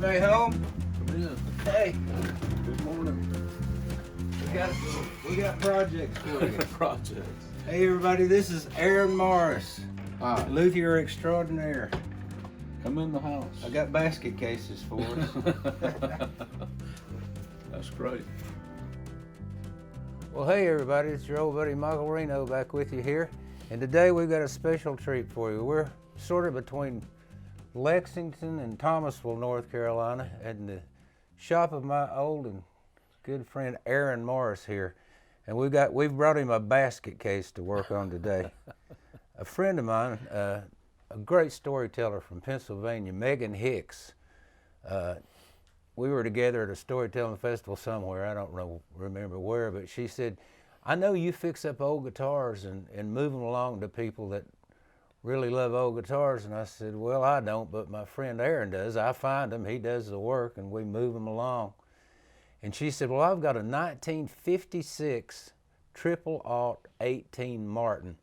Everybody home? Come in. Hey, Good morning. we got projects for you. Projects. Hey everybody, this is Aaron Morris, Hi. Luthier extraordinaire. Come in the house. I got basket cases for us. That's great. Well, hey everybody, it's your old buddy Michael Reno back with you here. And today we've got a special treat for you. We're sort of between Lexington and Thomasville, North Carolina, and the shop of my old and good friend Aaron Morris here. And we've brought him a basket case to work on today. A friend of mine, a great storyteller from Pennsylvania, Megan Hicks. We were together at a storytelling festival somewhere, I don't remember where, but she said, I know you fix up old guitars and move them along to people that really love old guitars. And I said, well, I don't, but my friend Aaron does. I find them, he does the work, and we move them along. And she said, well, I've got a 1956 triple alt 18 Martin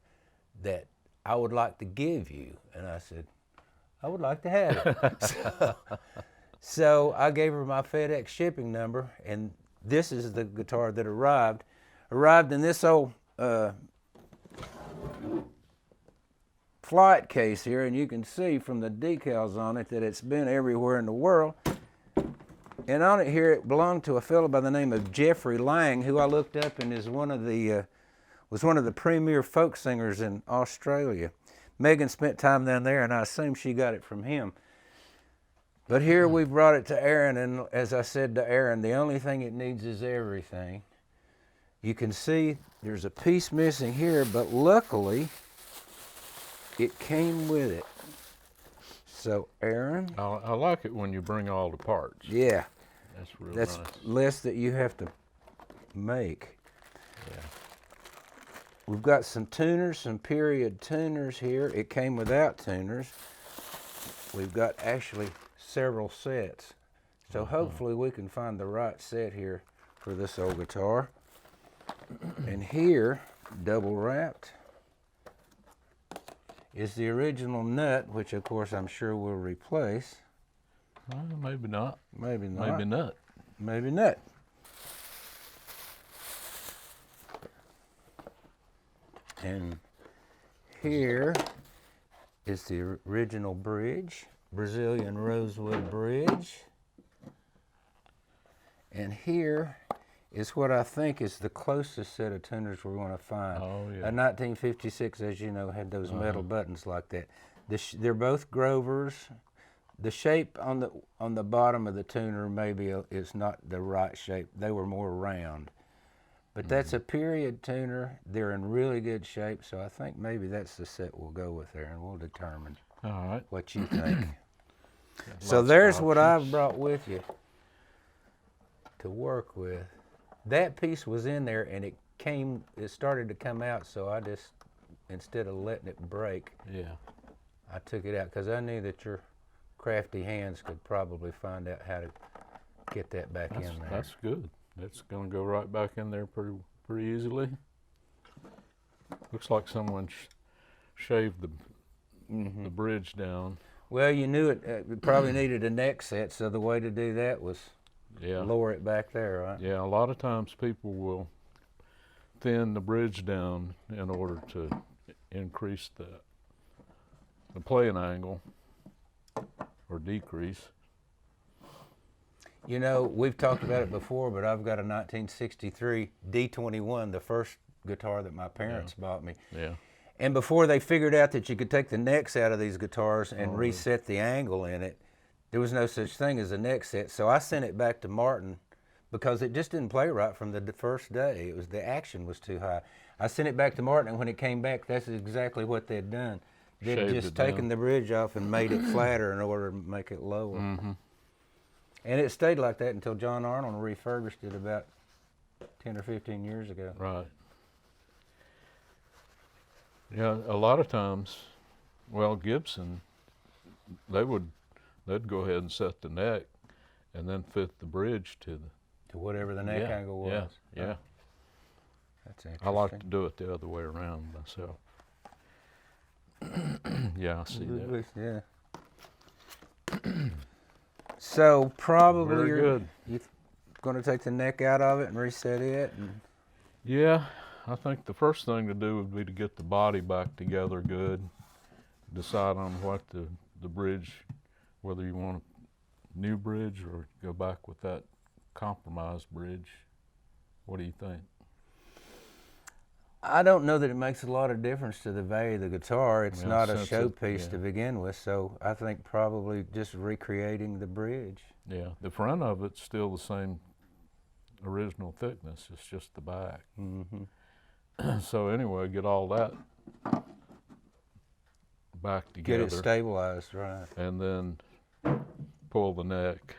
that I would like to give you. And I said, I would like to have it. So I gave her my FedEx shipping number, and this is the guitar that arrived. Arrived in this old flight case here, and you can see from the decals on it that it's been everywhere in the world. And on it here, it belonged to a fellow by the name of Jeffrey Lang, who I looked up and is was one of the premier folk singers in Australia. Megan spent time down there, and I assume she got it from him. But here we've brought it to Aaron, and as I said to Aaron, the only thing it needs is everything. You can see there's a piece missing here, but luckily it came with it. So Aaron. I like it when you bring all the parts. Yeah. That's real That's nice. less that you have to make. Yeah. We've got some tuners, some period tuners here. It came without tuners. We've got actually several sets. So hopefully we can find the right set here for this old guitar. And here, double wrapped, is the original nut, which of course I'm sure we'll replace. Well, maybe not. Maybe not. Maybe not. Maybe not. And here is the original bridge, Brazilian rosewood bridge. And here is what I think is the closest set of tuners we're going to find. Oh, yeah. A 1956, as you know, had those metal buttons like that. They're both Grovers. The shape on the bottom of the tuner maybe is not the right shape. They were more round. But that's a period tuner. They're in really good shape, so I think maybe that's the set we'll go with there, and we'll determine All right. what you think. So Lots of there's what I've options. brought with you to work with. That piece was in there, and it started to come out, so I just, instead of letting it break, Yeah. I took it out because I knew that your crafty hands could probably find out how to get that back in there. That's good. That's going to go right back in there pretty easily. Looks like someone shaved the bridge down. Well, you knew it probably needed a neck set, so the way to do that was lower it back there, right? Yeah, a lot of times people will thin the bridge down in order to increase the playing angle or decrease. You know, we've talked about it before, but I've got a 1963 D21, the first guitar that my parents bought me. Yeah. And before they figured out that you could take the necks out of these guitars and reset the angle in it, there was no such thing as a neck set. So I sent it back to Martin because it just didn't play right from the first day. The action was too high. I sent it back to Martin, and when it came back, that's exactly what they'd done. They'd Shaved just it taken down. the bridge off and made it flatter in order to make it lower. And it stayed like that until John Arnold refurbished it about 10 or 15 years ago. Right. Yeah, a lot of times, well, Gibson, they'd go ahead and set the neck and then fit the bridge to whatever the neck angle was. Yeah. That's interesting. I like to do it the other way around myself. Yeah, I see that. Yeah. So probably Very good. you're going to take the neck out of it and reset it. And Yeah, I think the first thing to do would be to get the body back together good. Decide on what the bridge, whether you want a new bridge or go back with that compromised bridge. What do you think? I don't know that it makes a lot of difference to the value of the guitar. It's Yeah, not a since showpiece yeah. to begin with, so I think probably just recreating the bridge. Yeah, the front of it's still the same original thickness. It's just the back. Mm-hmm. So anyway, get all that back together. Get it stabilized, right. And then pull the neck.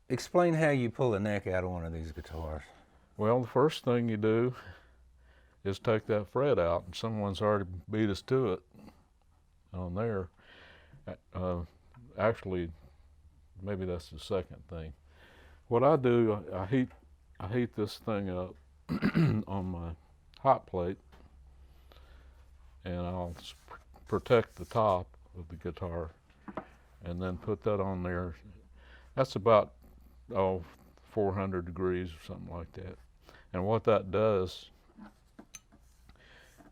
Explain how you pull the neck out of one of these guitars. Well, the first thing you do is take that fret out, and someone's already beat us to it on there. Actually, maybe that's the second thing. What I do, I heat this thing up on my hot plate, and I'll protect the top of the guitar, and then put that on there. That's about 400 degrees or something like that. And what that does,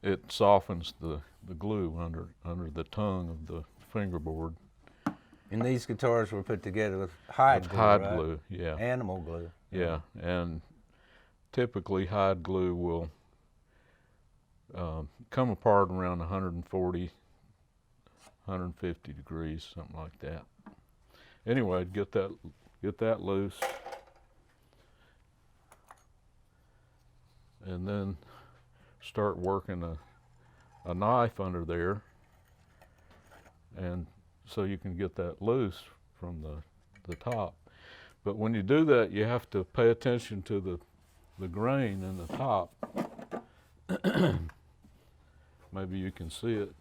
it softens the glue under the tongue of the fingerboard. And these guitars were put together with hide glue, Hide right? glue, yeah. Animal glue. Yeah, and typically hide glue will come apart around 140, 150 degrees, something like that. Anyway, get that loose, and then start working a knife under there, and so you can get that loose from the top. But when you do that, you have to pay attention to the grain in the top. Maybe you can see it.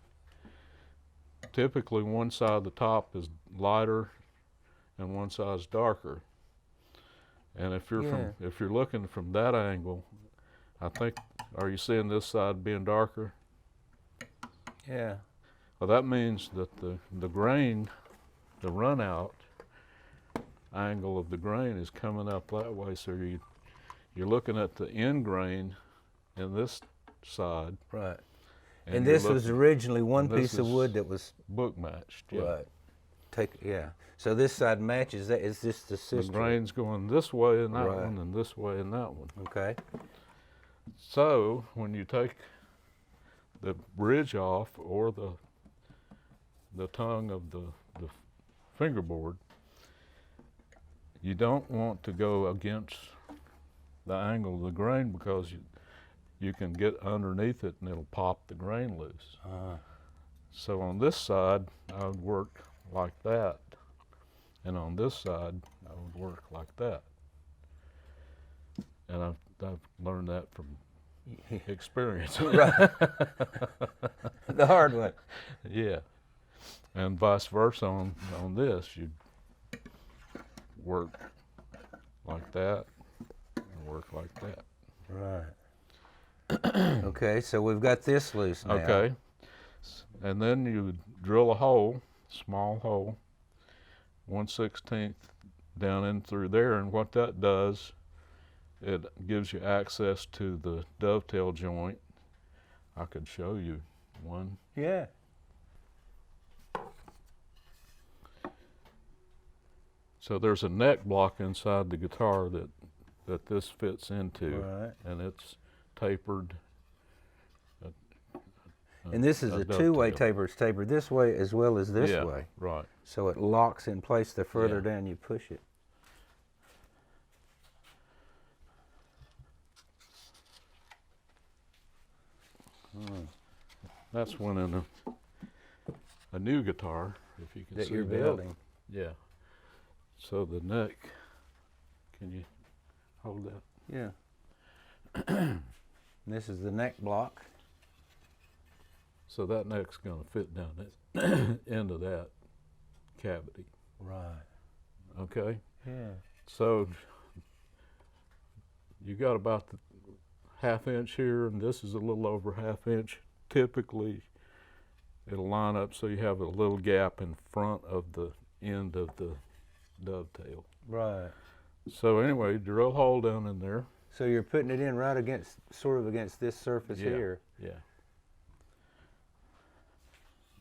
Typically one side of the top is lighter and one side is darker. And if you're looking from that angle, I think, are you seeing this side being darker? Yeah. Well, that means that the grain, the run out angle of the grain is coming up that way. So you're looking at the end grain in this side. Right. And this was originally one piece of wood that was book matched. Yeah. Right. So this side matches that. Is this the sister? The grain's going this way in that one and this way in that one. Okay. So when you take the bridge off or the tongue of the fingerboard, you don't want to go against the angle of the grain, because you can get underneath it and it'll pop the grain loose. So on this side, I would work like that, and on this side, I would work like that. And I've learned that from experience. Right. The hard way. Yeah. And vice versa on this, you'd work like that and work like that. Right. Okay, so we've got this loose now. Okay. And then you drill a hole, small hole, 1/16 down in through there, and what that does, it gives you access to the dovetail joint. I could show you one. Yeah. So there's a neck block inside the guitar that this fits into, Right. and it's tapered. And this is a two-way taper. It's tapered this way as well as this way. Right. So it locks in place the further down you push it. That's one in a new guitar, if you can That see you're that. building. Yeah. So the neck, can you hold that? Yeah. This is the neck block. So that neck's going to fit down this into that cavity. Right. Okay. Yeah. So you got about the ½ inch here, and this is a little over ½ inch. Typically, it'll line up so you have a little gap in front of the end of the dovetail. Right. So anyway, drill a hole down in there. So you're putting it in right against, sort of against this surface Yeah. here. Yeah.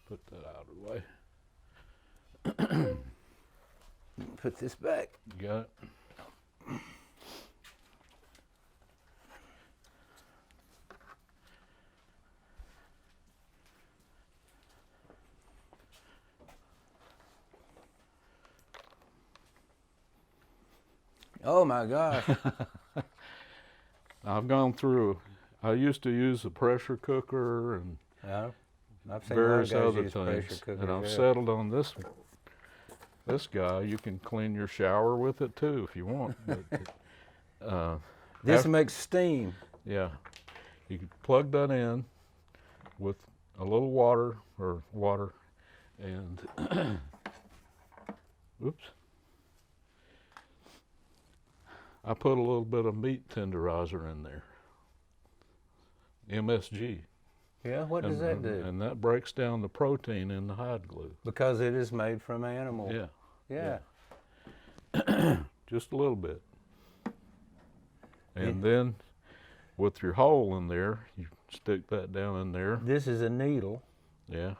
Put that out of the way. Put this back. You got it? Oh my gosh. I've gone through, I used to use a pressure cooker and Yeah. I've seen various a lot of other guys use pressure things, cookers. and I've yeah. settled on this guy. You can clean your shower with it too if you want. But, This after- makes steam. yeah, you can plug that in with a little water, and oops. I put a little bit of meat tenderizer in there, MSG. Yeah, what does that do? And that breaks down the protein in the hide glue. Because it is made from animal. Yeah. Yeah. Just a little bit. And then with your hole in there, you stick that down in there. This is a needle. Yeah.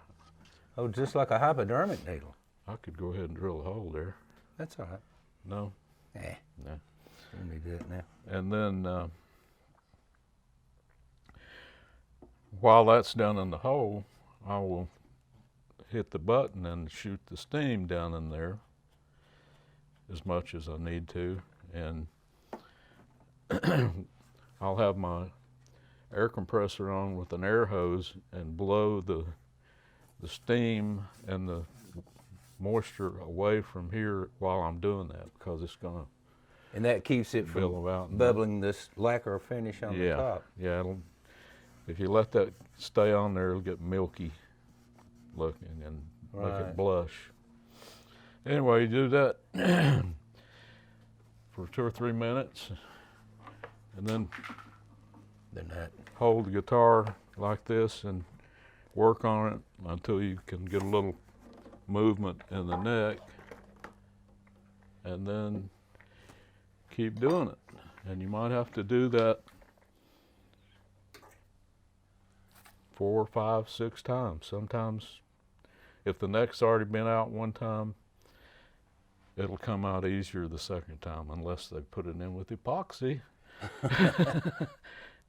Oh, just like a hypodermic needle. I could go ahead and drill a hole there. That's all right. No? Eh, No. let me do it now. And then while that's down in the hole, I will hit the button and shoot the steam down in there as much as I need to. And I'll have my air compressor on with an air hose and blow the steam and the moisture away from here while I'm doing that, because it's going to And that keeps it from billow out. and- bubbling this lacquer finish on the top. Yeah, if you let that stay on there, it'll get milky looking and make Right. it blush. Anyway, you do that for 2 or 3 minutes, and then Then that. hold the guitar like this and work on it until you can get a little movement in the neck, and then keep doing it. And you might have to do that 4, 5, 6 times. Sometimes, if the neck's already been out one time, it'll come out easier the second time, unless they put it in with epoxy,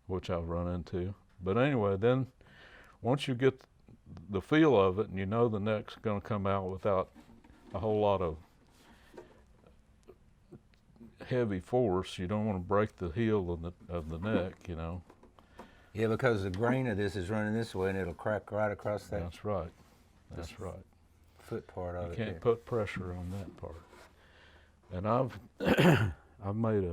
which I've run into. But anyway, then once you get the feel of it and you know the neck's going to come out without a whole lot of heavy force, you don't want to break the heel of the neck, you know. Yeah, because the grain of this is running this way and it'll crack right across that That's right. That's right. foot part of You it. can't there. put pressure on that part. And I've I've made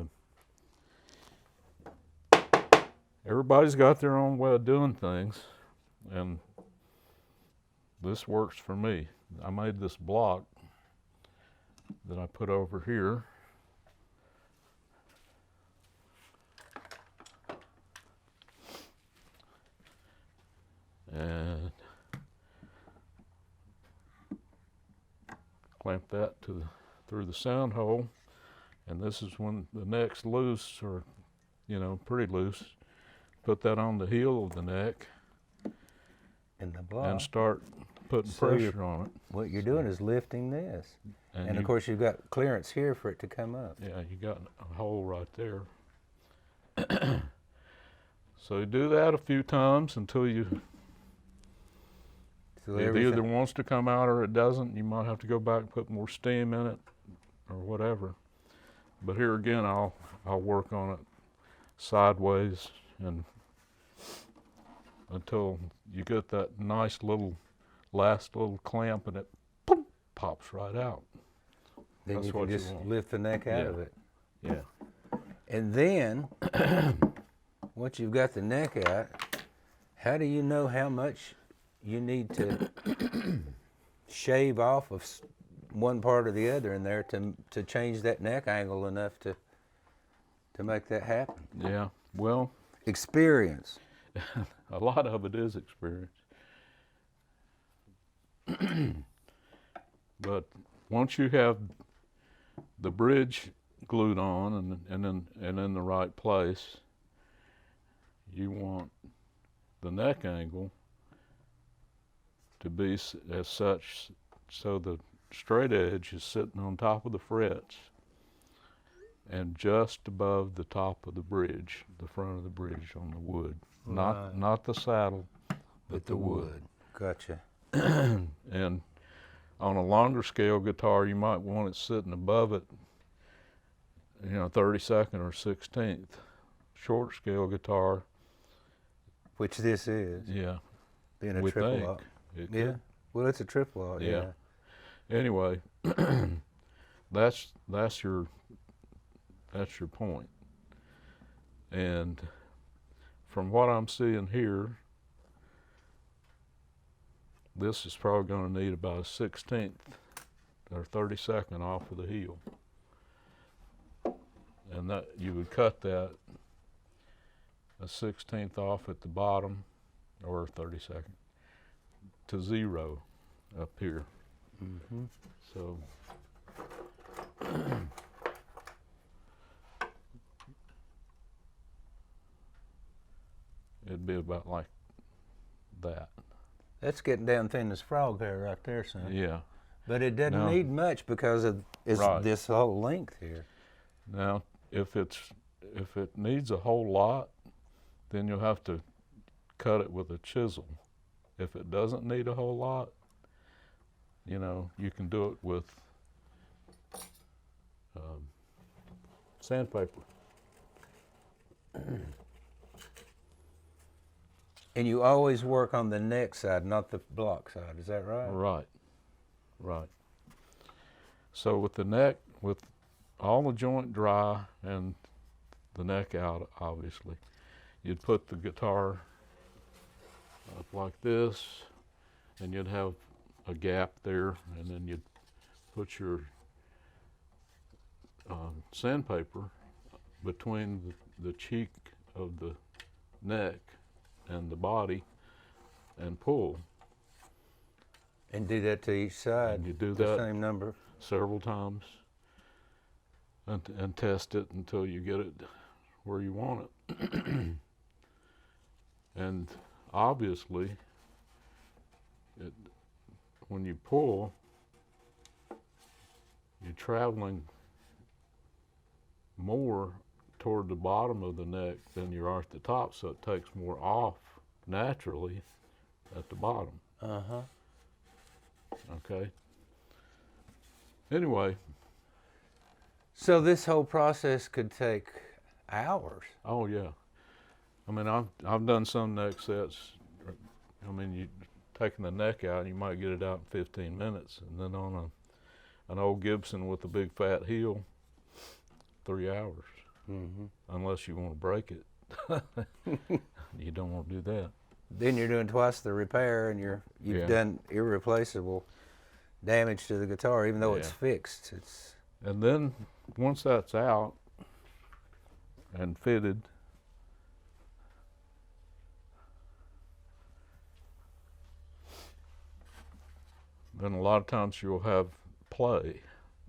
everybody's got their own way of doing things, and this works for me. I made this block that I put over here. And clamp that through the sound hole, and this is when the neck's loose, or pretty loose. Put that on the heel of the neck And the block. and start putting So you're- pressure on it. What you're doing is lifting this. And you, of course you've got clearance here for it to come up. yeah, you got a hole right there. So you do that a few times until So it everything- either wants to come out or it doesn't. You might have to go back and put more steam in it or whatever. But here again, I'll work on it sideways and until you get that nice last little clamp, and it boom, pops right out. then that's you what can you just want. lift the neck out Yeah. of it. Yeah. And then, once you've got the neck out, how do you know how much you need to shave off of one part or the other in there to change that neck angle enough to make that happen? Yeah. Well, Experience. a lot of it is experience. But once you have the bridge glued on and in the right place, you want the neck angle to be as such so the straight edge is sitting on top of the frets and just above the top of the bridge, the front of the bridge on the wood. Right. Not the saddle, but the wood. Gotcha. And on a longer scale guitar, you might want it sitting above it, 32nd or 16th. Short scale guitar. Which this is. Yeah. Being a we triple think lock. it Yeah. could. Well, it's a triple lock. Yeah. Anyway, that's your point. And from what I'm seeing here, this is probably going to need about a 16th or 32nd off of the heel. And that you would cut that a 16th off at the bottom or a 32nd to 0 up here. Mm-hmm. So it'd be about like that. That's getting down thin as frog hair right there, son. Yeah. But it doesn't Now, need much because of right. this whole length here. Now, if it needs a whole lot, then you'll have to cut it with a chisel. If it doesn't need a whole lot, you can do it with sandpaper. And you always work on the neck side, not the block side. Is that right? Right. So with the neck, with all the joint dry and the neck out, obviously, you'd put the guitar up like this, and you'd have a gap there, and then you'd put your sandpaper between the cheek of the neck and the body and pull. And do that to each side. And you do the that same number. several times and test it until you get it where you want it. And obviously, when you pull, you're traveling more toward the bottom of the neck than you are at the top, so it takes more off naturally at the bottom. Uh-huh. Okay? Anyway. So this whole process could take hours. Oh, yeah. I mean, I've done some neck sets. I mean, you taking the neck out, you might get it out in 15 minutes, and then on an old Gibson with a big fat heel, 3 hours. Mm-hmm. Unless you want to break it. You don't want to do that. Then you're doing twice the repair, and you've done irreplaceable damage to the guitar, even though it's fixed. And then once that's out and fitted, then a lot of times you'll have play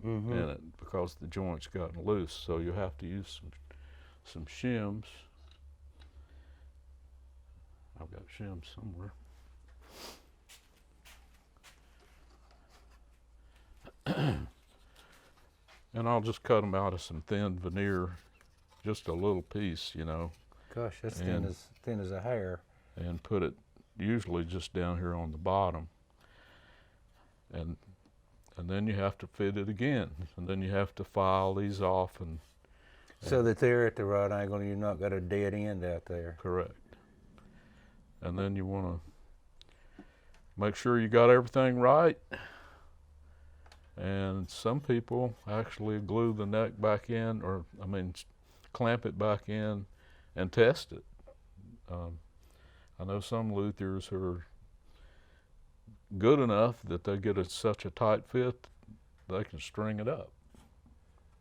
in it because the joint's gotten loose. So you have to use some shims. I've got shims somewhere. And I'll just cut them out of some thin veneer, just a little piece, Gosh, that's thin as a hair. And put it usually just down here on the bottom. And then you have to fit it again, and then you have to file these off and so that they're at the right angle and you've not got a dead end out there. Correct. And then you want to make sure you got everything right. And some people actually glue the neck back in, clamp it back in and test it. I know some luthiers who are good enough that they get such a tight fit they can string it up.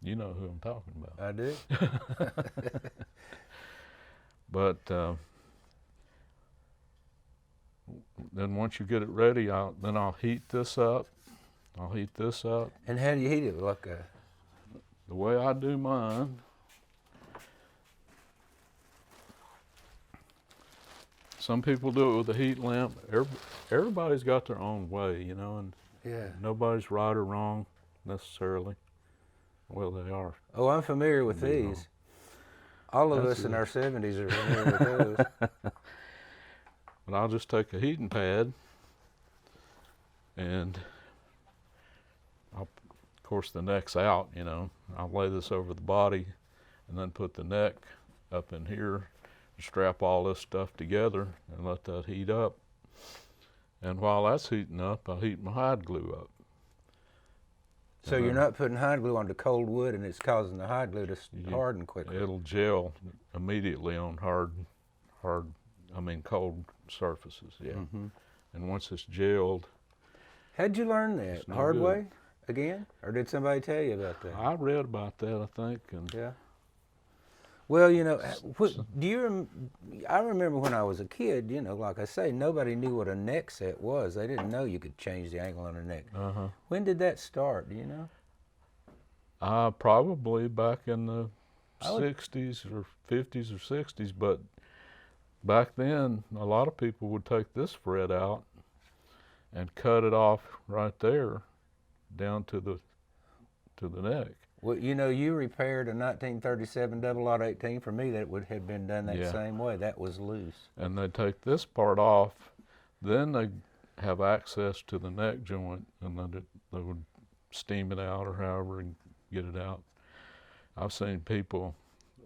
You know who I'm talking about. I do. But then once you get it ready, I'll heat this up. And how do you heat it? Like the way I do mine, some people do it with a heat lamp. Everybody's got their own way, you know, and Yeah. nobody's right or wrong necessarily. Well, they are. Oh, I'm familiar with Could be wrong. these. All of That's us in it. our 70s are familiar with those. But I'll just take a heating pad and of course the neck's out, you know. I'll lay this over the body and then put the neck up in here, strap all this stuff together and let that heat up. And while that's heating up, I'll heat my hide glue up. So you're not putting hide glue onto cold wood and it's causing the hide glue to harden quickly. It'll gel immediately on cold surfaces, yeah. Mm-hmm. And once it's gelled. How'd you learn that? No Hard good. way again? Or did somebody tell you about that? I read about that, I think, and Yeah. Well, you know, I remember when I was a kid, you know, like I say, nobody knew what a neck set was. They didn't know you could change the angle on a neck. When did that start, do you know? Probably back in the 60s or 50s or 60s, but back then a lot of people would take this fret out and cut it off right there down to the neck. Well, you know, you repaired a 1937 double aught 18. For me, that would have been done that same way. That was loose. And they take this part off, then they have access to the neck joint, and then they would steam it out or however and get it out. I've seen people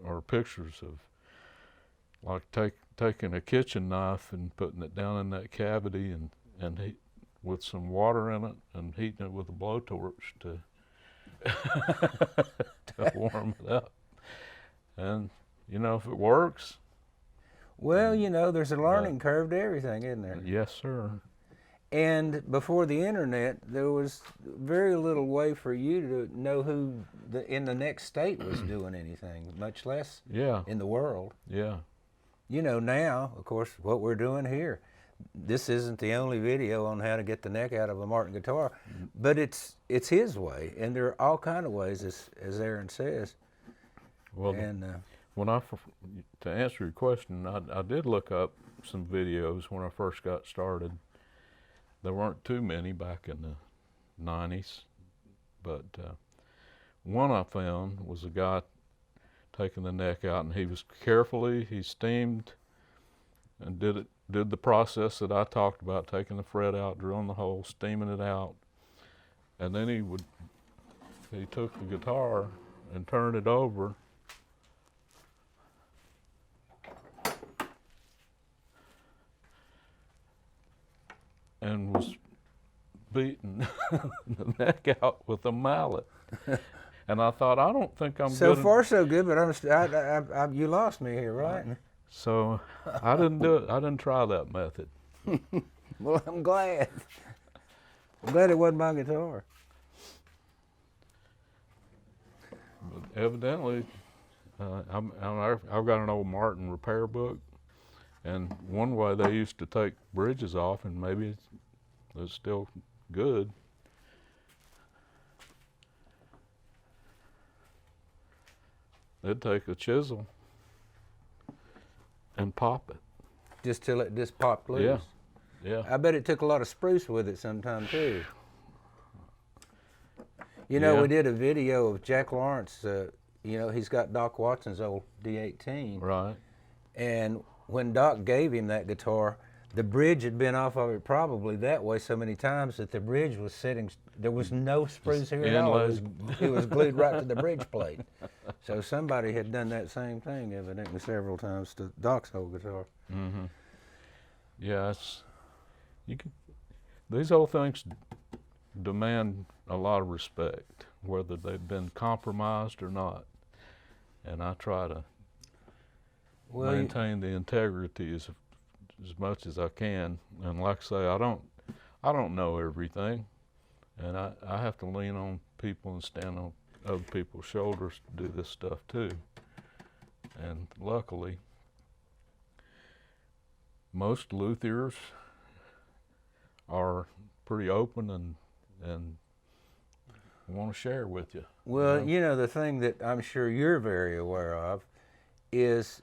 or pictures of like taking a kitchen knife and putting it down in that cavity and with some water in it and heating it with a blowtorch to to warm it up. And you know, if it works. Well, you know, there's a learning curve to everything, isn't there? Yes, sir. And before the internet, there was very little way for you to know who in the next state was doing anything, much less in the world. Yeah. You know, now, of course, what we're doing here, this isn't the only video on how to get the neck out of a Martin guitar, but it's his way, and there are all kind of ways, as Aaron says. Well, and to answer your question, I did look up some videos when I first got started. There weren't too many back in the 90s, but one I found was a guy taking the neck out, and he steamed and did the process that I talked about, taking the fret out, drilling the hole, steaming it out, and then he took the guitar and turned it over and was beating the neck out with a mallet. And I thought, I don't think I'm so good. Far so good, but you lost me here, right? So I didn't do it. I didn't try that method. Well, I'm glad. I'm glad it wasn't my guitar. But evidently, I've got an old Martin repair book, and one way they used to take bridges off, and maybe it's still good. They'd take a chisel and pop it. Just till it just popped loose. Yeah. I bet it took a lot of spruce with it sometime too. You know, we did a video of Jack Lawrence. You know, he's got Doc Watson's old D18. Right. And when Doc gave him that guitar, the bridge had been off of it probably that way so many times that the bridge was sitting, there was no spruce here at all. It was glued right to the bridge plate. So somebody had done that same thing evidently several times to Doc's old guitar. Mm-hmm. Yeah, these old things demand a lot of respect, whether they've been compromised or not. And I try to maintain the integrity as much as I can. And like I say, I don't know everything, and I have to lean on people and stand on other people's shoulders to do this stuff too. And luckily, most luthiers are pretty open and want to share with you. Well, you know, the thing that I'm sure you're very aware of is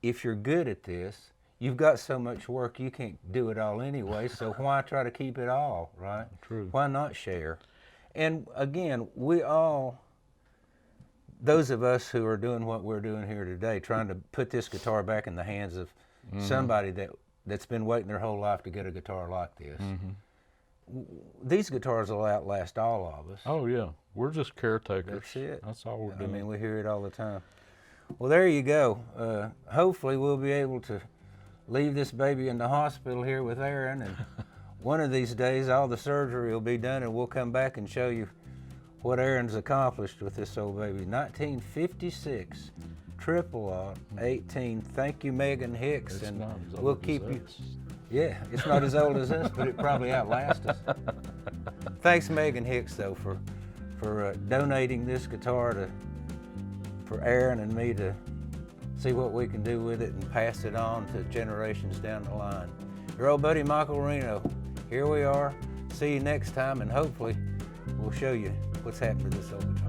if you're good at this, you've got so much work you can't do it all anyway, so why try to keep it all, right? True. Why not share? And again, we all, those of us who are doing what we're doing here today, trying to put this guitar back in the hands of somebody that's been waiting their whole life to get a guitar like this. These guitars will outlast all of us. Oh yeah, we're just caretakers. That's it. That's all we're I doing. mean, we hear it all the time. Well, there you go. Hopefully we'll be able to leave this baby in the hospital here with Aaron, and one of these days all the surgery will be done and we'll come back and show you what Aaron's accomplished with this old baby. 1956 triple aught 18. Thank you, Megan Hicks, It's and not as we'll old as keep you. us. Yeah, it's not as old as us, but it probably outlasts us. Thanks, Megan Hicks, though, for donating this guitar for Aaron and me to see what we can do with it and pass it on to generations down the line. Your old buddy Michael Reno. Here we are. See you next time, and hopefully we'll show you what's happened to this old guitar.